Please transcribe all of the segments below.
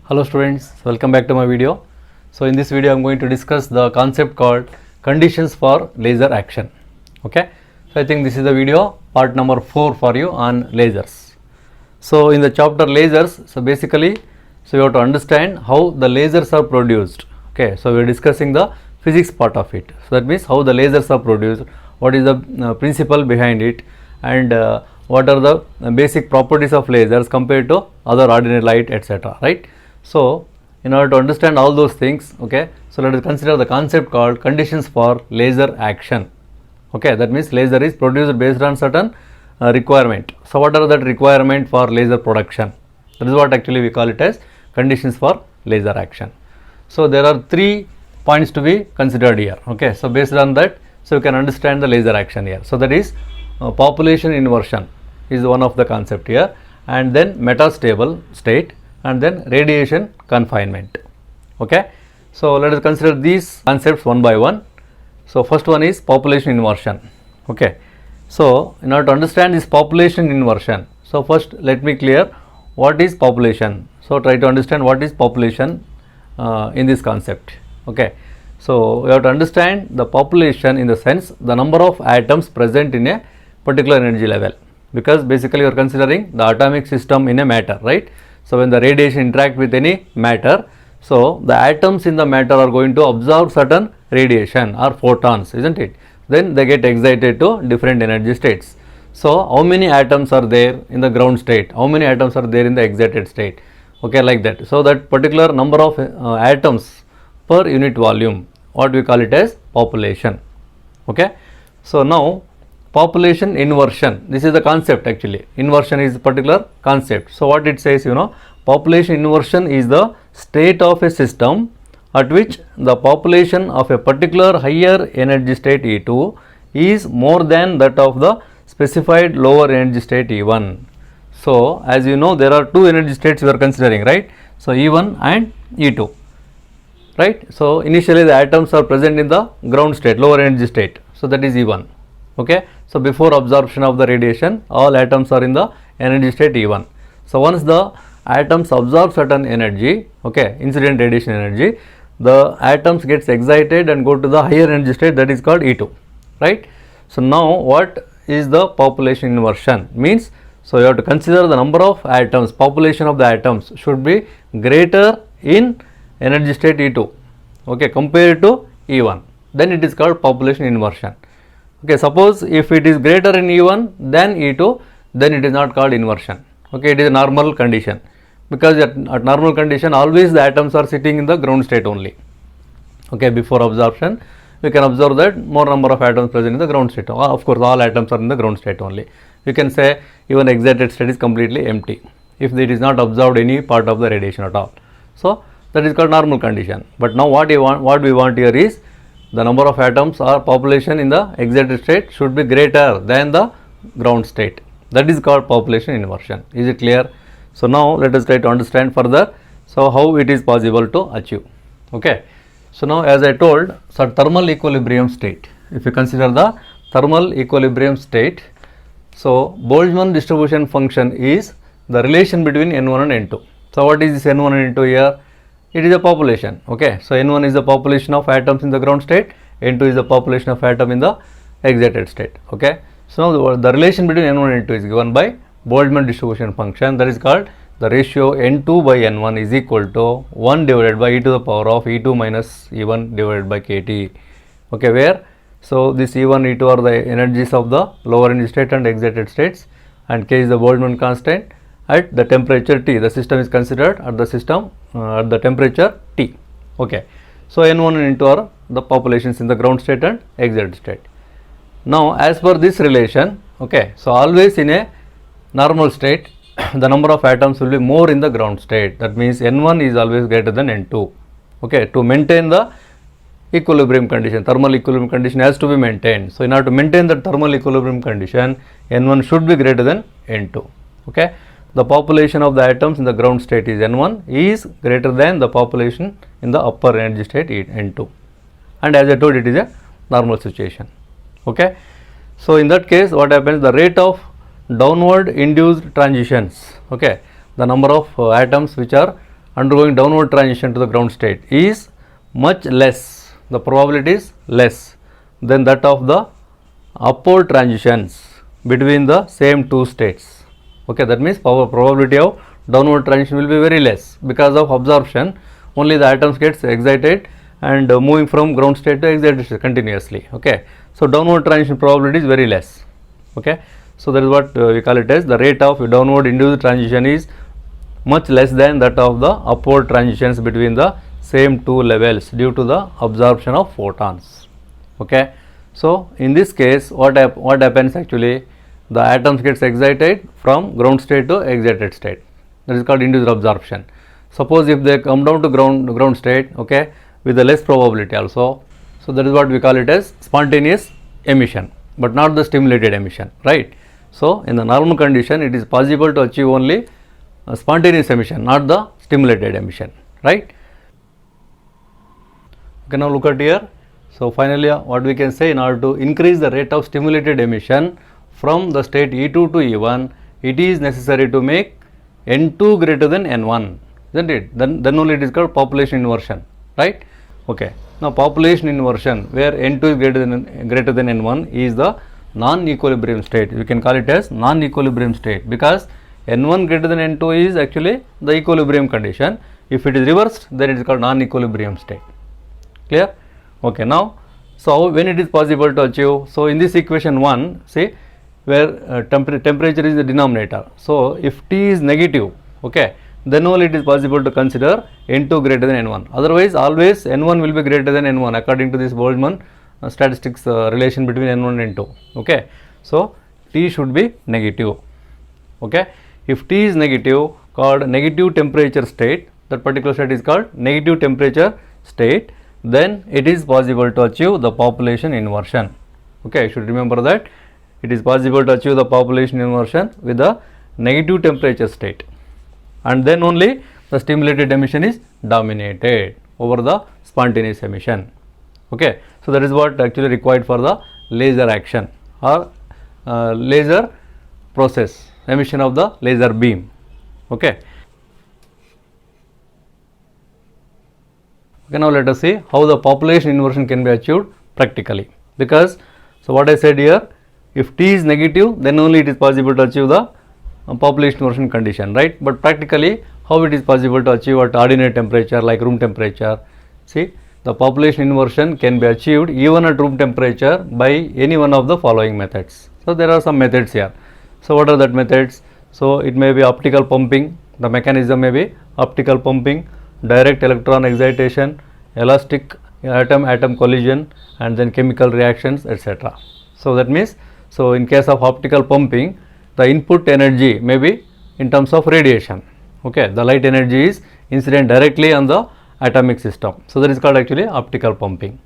Hello students, welcome back to my video. So in this video I am going to discuss the concept called conditions for laser action. Okay, so I think this is the video part number 4 for you on lasers. So in the chapter lasers, so basically you have to understand how the lasers are produced. Okay, so we are discussing the physics part of it. So that means how the lasers are produced, what is the principle behind it, and what are the basic properties of lasers compared to other ordinary light, etc. Right. So in order to understand all those things, okay, so let us consider the concept called conditions for laser action. Okay, that means laser is produced based on certain requirement. So what are that requirement for laser production? That is what actually we call it as conditions for laser action. So there are 3 points to be considered here. Okay, so based on that, so you can understand the laser action here. So that is population inversion is one of the concept here, and then metastable state, and then radiation confinement. Okay, so let us consider these concepts one by one. So first one is population inversion. Okay, so in order to understand this population inversion, so first let me clear what is population. So try to understand what is population in this concept. Okay, so you have to understand the population in the sense the number of atoms present in a particular energy level, because basically you are considering the atomic system in a matter, right? So when the radiation interact with any matter, so the atoms in the matter are going to absorb certain radiation or photons, isn't it? Then they get excited to different energy states. So how many atoms are there in the ground state? How many atoms are there in the excited state? Okay, like that. So that particular number of atoms per unit volume, what we call it as population. Okay, so now population inversion, this is the concept actually. Inversion is a particular concept. So what it says, population inversion is the state of a system at which the population of a particular higher energy state E2 is more than that of the specified lower energy state E1. So as you know, there are 2 energy states we are considering, right? So E1 and E2, right? So initially the atoms are present in the ground state, lower energy state. So that is E1. Okay, so before absorption of the radiation, all atoms are in the energy state E1. So once the atoms absorb certain energy, okay, incident radiation energy, the atoms gets excited and go to the higher energy state, that is called E2, right? So now what is the population inversion? Means, so you have to consider the number of atoms, population of the atoms should be greater in energy state E2, okay, compared to E1, then it is called population inversion. Okay, suppose if it is greater in E1 than E2, then it is not called inversion. Okay, it is a normal condition, because at normal condition always the atoms are sitting in the ground state only. Okay, before absorption we can observe that more number of atoms present in the ground state. Of course all atoms are in the ground state only. You can say even excited state is completely empty if it is not absorbed any part of the radiation at all. So that is called normal condition. But now what we want here is the number of atoms or population in the excited state should be greater than the ground state. That is called population inversion. Is it clear? So now let us try to understand further, so how it is possible to achieve. Okay, so now as I told, so thermal equilibrium state, if you consider the thermal equilibrium state, so Boltzmann distribution function is the relation between N1 and N2. So what is this N1 and N2 here? It is a population. Okay, so N1 is the population of atoms in the ground state, N2 is the population of atom in the excited state. Okay, so now the relation between N1 and N2 is given by Boltzmann distribution function, that is called the ratio N2 by N1 is equal to 1 divided by e to the power of E2 minus E1 divided by KT. Okay, where so this E1, E2 are the energies of the lower energy state and excited states, and K is the Boltzmann constant at the temperature T. The system is considered at the system at the temperature T. Okay, so N1 and N2 are the populations in the ground state and excited state. Now as per this relation, okay, so always in a normal state the number of atoms will be more in the ground state. That means N1 is always greater than N2. Okay, to maintain the equilibrium condition, thermal equilibrium condition has to be maintained. So in order to maintain the thermal equilibrium condition, N1 should be greater than N2. Okay, the population of the atoms in the ground state is N1 is greater than the population in the upper energy state N2, and as I told, it is a normal situation. Okay, so in that case what happens, the rate of downward induced transitions, okay, the number of atoms which are undergoing downward transition to the ground state is much less, the probability is less than that of the upward transitions between the same two states. Okay, that means probability of downward transition will be very less because of absorption. Only the atoms gets excited and moving from ground state to excited state continuously. Okay, so downward transition probability is very less. Okay, so that is what we call it as the rate of downward induced transition is much less than that of the upward transitions between the same two levels due to the absorption of photons. Okay, so in this case what happens actually, the atoms gets excited from ground state to excited state, that is called induced absorption. Suppose if they come down to ground state, okay, with a less probability also, so that is what we call it as spontaneous emission, but not the stimulated emission, right? So in the normal condition it is possible to achieve only spontaneous emission, not the stimulated emission, right? Okay, now look at here. So finally what we can say, in order to increase the rate of stimulated emission from the state E2 to E1, it is necessary to make N2 greater than N1, isn't it? Then only it is called population inversion, right? Okay, now population inversion where N2 is greater than N1 is the non-equilibrium state. We can call it as non-equilibrium state because N1 greater than N2 is actually the equilibrium condition. If it is reversed, then it is called non-equilibrium state. Clear? Okay, now so when it is possible to achieve, so in this equation 1, see where temperature is the denominator. So if T is negative, okay, then only it is possible to consider N2 greater than N1. Otherwise always N1 will be greater than N1 according to this Boltzmann statistics relation between N1 and N2. Okay, so T should be negative. Okay, if T is negative, called negative temperature state, that particular state is called negative temperature state, then it is possible to achieve the population inversion. Okay, you should remember that it is possible to achieve the population inversion with the negative temperature state, and then only the stimulated emission is dominated over the spontaneous emission. Okay, so that is what actually required for the laser action or laser process, emission of the laser beam. Okay. Okay, now let us see how the population inversion can be achieved practically, because so what I said here, if T is negative, then only it is possible to achieve the population inversion condition, right? But practically how it is possible to achieve at ordinary temperature like room temperature? See, the population inversion can be achieved even at room temperature by any one of the following methods. So there are some methods here. So what are that methods? So it may be optical pumping, the mechanism may be optical pumping, direct electron excitation, elastic atom collision, and then chemical reactions, etc. So that means, so in case of optical pumping, the input energy may be in terms of radiation. Okay, the light energy is incident directly on the atomic system. So that is called actually optical pumping.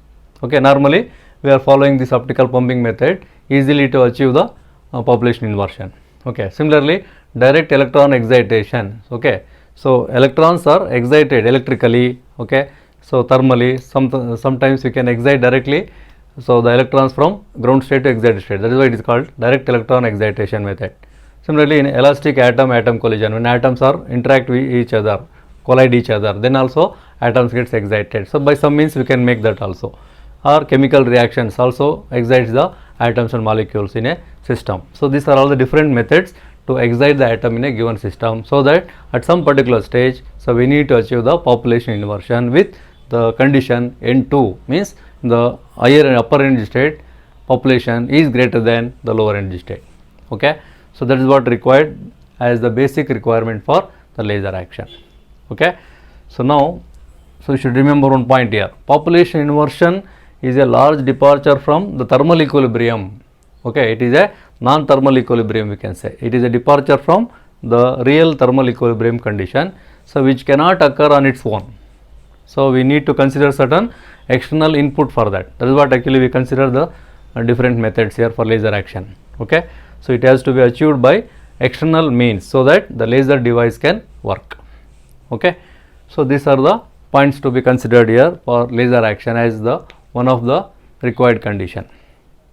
Okay, normally we are following this optical pumping method easily to achieve the population inversion. Okay, similarly direct electron excitation. Okay, so electrons are excited electrically. Okay, so thermally sometimes we can excite directly, so the electrons from ground state to excited state, that is why it is called direct electron excitation method. Similarly in elastic atom collision, when atoms are interact with each other, collide each other, then also atoms gets excited. So by some means we can make that also. Or chemical reactions also excites the atoms and molecules in a system. So these are all the different methods to excite the atom in a given system, so that at some particular stage, so we need to achieve the population inversion with the condition N2, means the higher and upper energy state population is greater than the lower energy state. Okay, so that is what required as the basic requirement for the laser action. Okay, so now, so you should remember one point here, population inversion is a large departure from the thermal equilibrium. Okay, it is a non-thermal equilibrium, we can say. It is a departure from the real thermal equilibrium condition, so which cannot occur on its own. So we need to consider certain external input for that. That is what actually we consider the different methods here for laser action. Okay, so it has to be achieved by external means, so that the laser device can work. Okay, so these are the points to be considered here for laser action as the one of the required condition.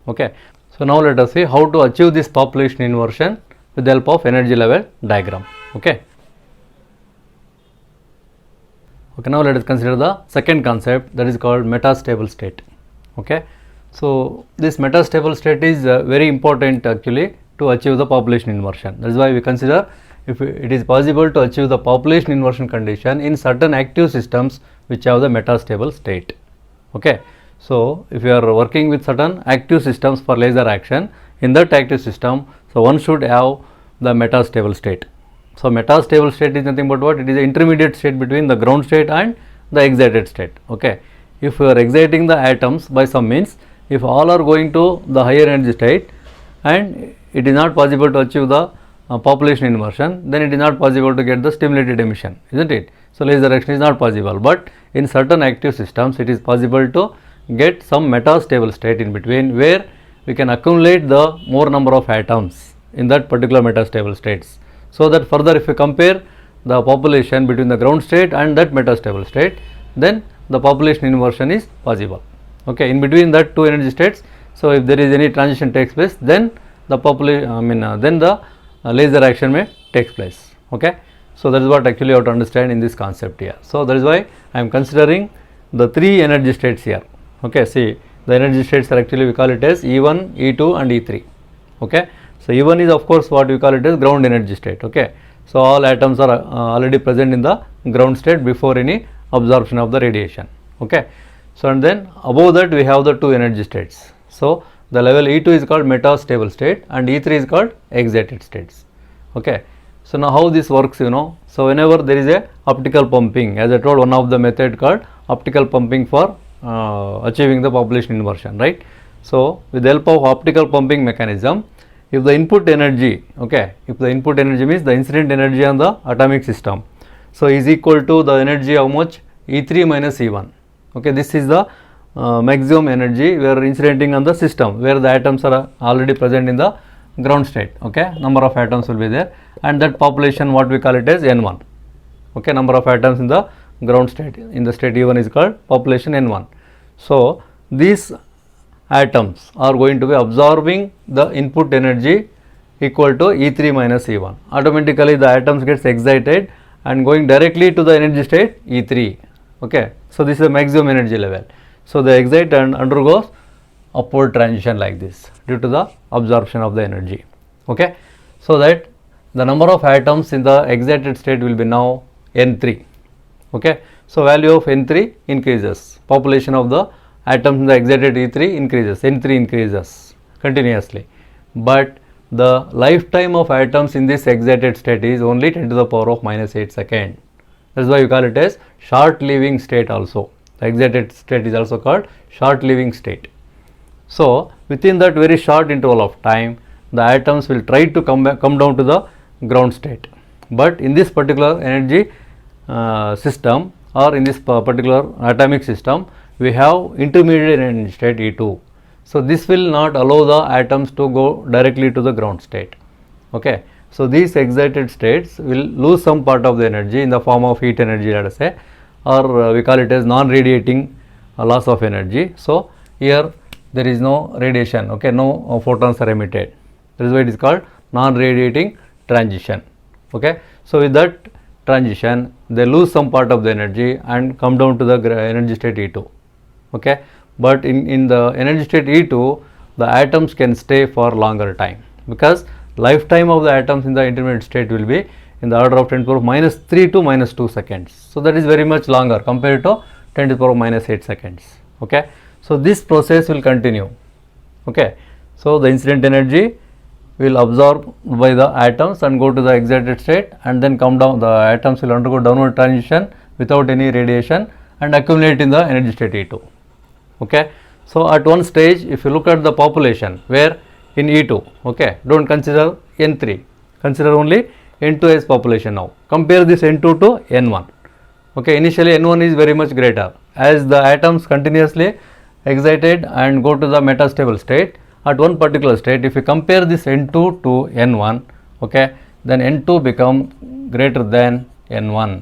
Okay, so now let us see how to achieve this population inversion with the help of energy level diagram. Okay. Okay, now let us consider the second concept, that is called metastable state. Okay, so this metastable state is very important actually to achieve the population inversion. That is why we consider if it is possible to achieve the population inversion condition in certain active systems which have the metastable state. Okay, so if you are working with certain active systems for laser action, in that active system, so one should have the metastable state. So metastable state is nothing but what? It is an intermediate state between the ground state and the excited state. Okay, if you are exciting the atoms by some means, if all are going to the higher energy state and it is not possible to achieve the population inversion, then it is not possible to get the stimulated emission, isn't it? So laser action is not possible, but in certain active systems it is possible to get some metastable state in between, where we can accumulate the more number of atoms in that particular metastable states, so that further if you compare the population between the ground state and that metastable state, then the population inversion is possible. Okay, in between that two energy states, so if there is any transition takes place, then the population then the laser action may takes place. Okay, so that is what actually you have to understand in this concept here. So that is why I am considering the three energy states here. Okay, see, the energy states are actually, we call it as E1, E2 and E3. Okay, so E1 is of course what we call it as ground energy state. Okay, so all atoms are already present in the ground state before any absorption of the radiation. Okay, so and then above that we have the two energy states. So the level E2 is called metastable state and E3 is called excited states. Okay, so now how this works, you know, so whenever there is a optical pumping, as I told, one of the method called optical pumping for achieving the population inversion, right? So with the help of optical pumping mechanism, if the input energy, okay, if the input energy means the incident energy on the atomic system, so is equal to the energy how much? E3 minus E1. Okay, this is the maximum energy we are incidenting on the system where the atoms are already present in the ground state. Okay, number of atoms will be there, and that population what we call it as N1. Okay, number of atoms in the ground state, in the state E1 is called population N1. So these atoms are going to be absorbing the input energy equal to E3 minus E1. Automatically the atoms gets excited and going directly to the energy state E3. Okay, so this is the maximum energy level. So they excite and undergoes upward transition like this due to the absorption of the energy. Okay, so that the number of atoms in the excited state will be now N3. Okay, so value of N3 increases, population of the atoms in the excited E3 increases, N3 increases continuously, but the lifetime of atoms in this excited state is only 10 to the power of minus 8 seconds. That is why we call it as short living state also. The excited state is also called short living state. So within that very short interval of time, the atoms will try to come down to the ground state, but in this particular energy system or in this particular atomic system, we have intermediate energy state E2. So this will not allow the atoms to go directly to the ground state. Okay, so these excited states will lose some part of the energy in the form of heat energy, let us say, or we call it as non-radiating loss of energy. So here there is no radiation. Okay, no photons are emitted. That is why it is called non-radiating transition. Okay, so with that transition they lose some part of the energy and come down to the energy state E2. Okay, but in the energy state E2, the atoms can stay for longer time, because lifetime of the atoms in the intermediate state will be in the order of 10 to the power minus 3 to minus 2 seconds. So that is very much longer compared to 10 to the power minus 8 seconds. Okay, so this process will continue. Okay, so the incident energy will absorb by the atoms and go to the excited state and then come down. The atoms will undergo downward transition without any radiation and accumulate in the energy state E2. Okay, so at one stage, if you look at the population where in E2, okay, don't consider N3, consider only N2 as population now. Compare this N2 to N1. Okay, initially N1 is very much greater. As the atoms continuously excited and go to the metastable state, at one particular state, if you compare this N2 to N1, okay, then N2 become greater than N1.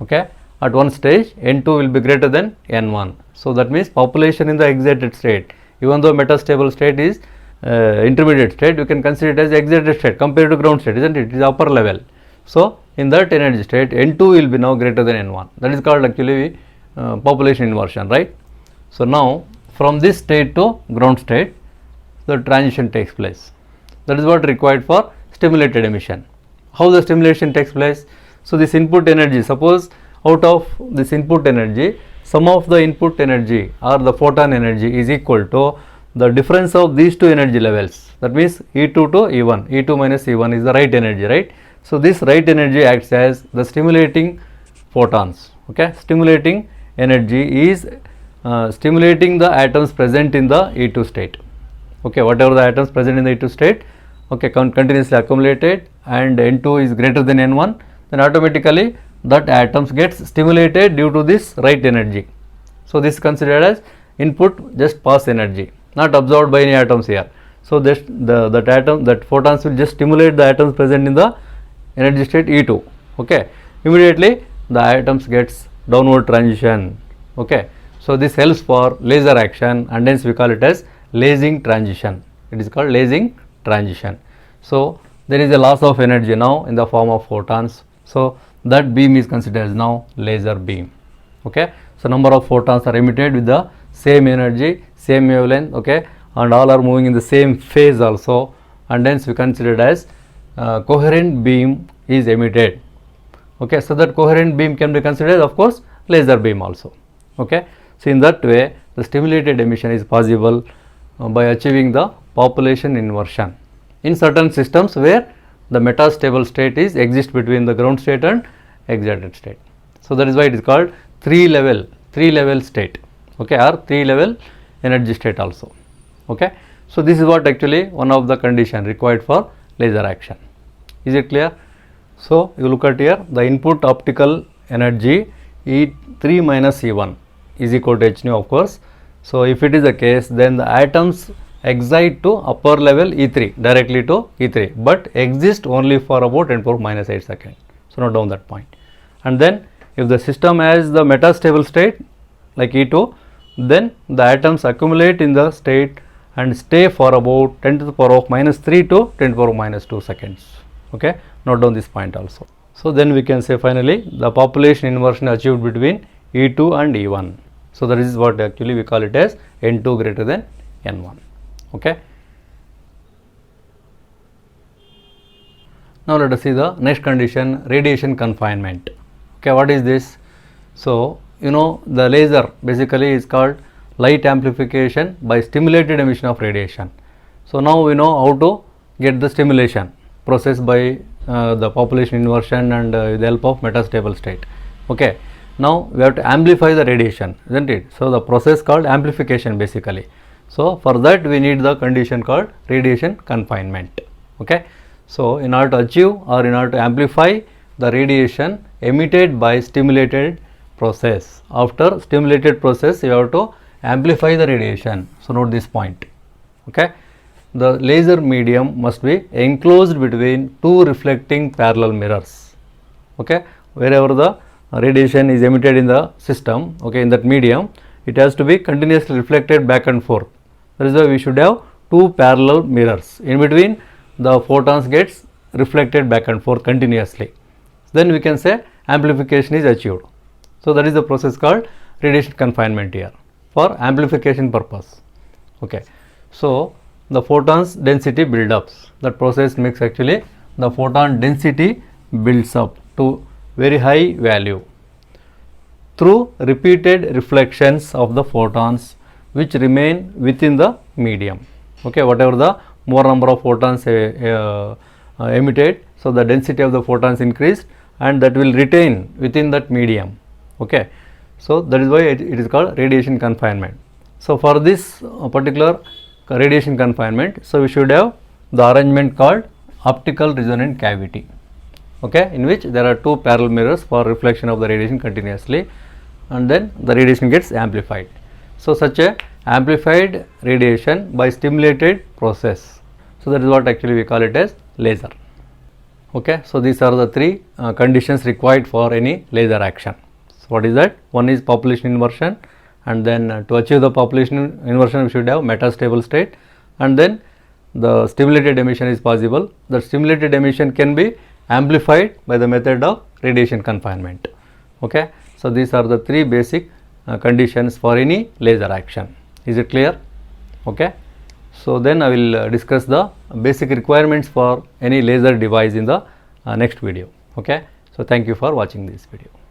Okay, at one stage N2 will be greater than N1. So that means population in the excited state, even though metastable state is intermediate state, you can consider it as excited state compared to ground state, isn't it? It is upper level. So in that energy state N2 will be now greater than N1. That is called actually population inversion, right? So now from this state to ground state, the transition takes place. That is what required for stimulated emission. How the stimulation takes place? So this input energy, suppose out of this input energy, sum of the input energy or the photon energy is equal to the difference of these two energy levels. That means E2 to E1, E2 minus E1 is the right energy, right? So this right energy acts as the stimulating photons. Okay, stimulating energy is stimulating the atoms present in the E2 state. Okay, whatever the atoms present in the E2 state, okay, continuously accumulated, and N2 is greater than N1, then automatically that atoms gets stimulated due to this right energy. So this is considered as input just pass energy, not absorbed by any atoms here. So this that photons will just stimulate the atoms present in the energy state E2. Okay, immediately the atoms gets downward transition. Okay, so this helps for laser action, and hence we call it as lasing transition. It is called lasing transition. So there is a loss of energy now in the form of photons. So that beam is considered as now laser beam. Okay, so number of photons are emitted with the same energy, same wavelength. Okay, and all are moving in the same phase also, and hence we consider it as coherent beam is emitted. Okay, so that coherent beam can be considered, of course, laser beam also. Okay, so in that way the stimulated emission is possible by achieving the population inversion in certain systems where the metastable state is exists between the ground state and excited state. So that is why it is called three level state. Okay, or three level energy state also. Okay, so this is what actually one of the condition required for laser action. Is it clear? So you look at here, the input optical energy E3 minus E1 is equal to h nu, of course. So if it is the case, then the atoms excite to upper level E3 directly to E3, but exist only for about 10 power minus 8 seconds. So note down that point. And then if the system has the metastable state like E2, then the atoms accumulate in the state and stay for about 10 to the power of minus 3 to 10 to the power of minus 2 seconds. Okay, note down this point also. So then we can say finally the population inversion achieved between E2 and E1. So that is what actually we call it as N2 greater than N1. Okay. Now let us see the next condition, radiation confinement. Okay, what is this? So you know the laser basically is called light amplification by stimulated emission of radiation. So now we know how to get the stimulation process by the population inversion and with the help of metastable state. Okay, now we have to amplify the radiation, isn't it? So the process called amplification basically. So for that we need the condition called radiation confinement. Okay, so in order to achieve or in order to amplify the radiation emitted by stimulated process, after stimulated process you have to amplify the radiation. So note this point. Okay, the laser medium must be enclosed between two reflecting parallel mirrors. Okay, wherever the radiation is emitted in the system, okay, in that medium, it has to be continuously reflected back and forth. That is why we should have two parallel mirrors. In between the photons gets reflected back and forth continuously. Then we can say amplification is achieved. So that is the process called radiation confinement here for amplification purpose. Okay, so the photons density build ups. That process makes actually the photon density builds up to very high value through repeated reflections of the photons which remain within the medium. Okay, whatever the more number of photons emitted, so the density of the photons increased and that will retain within that medium. Okay, so that is why it is called radiation confinement. So for this particular radiation confinement, so we should have the arrangement called optical resonant cavity. Okay, in which there are two parallel mirrors for reflection of the radiation continuously, and then the radiation gets amplified. So such a amplified radiation by stimulated process. So that is what actually we call it as laser. Okay, so these are the three conditions required for any laser action. So what is that? One is population inversion, and then to achieve the population inversion we should have metastable state, and then the stimulated emission is possible. The stimulated emission can be amplified by the method of radiation confinement. Okay. So, these are the three basic conditions for any laser action. Is it clear? Okay. So, then I will discuss the basic requirements for any laser device in the next video. Okay. So, thank you for watching this video.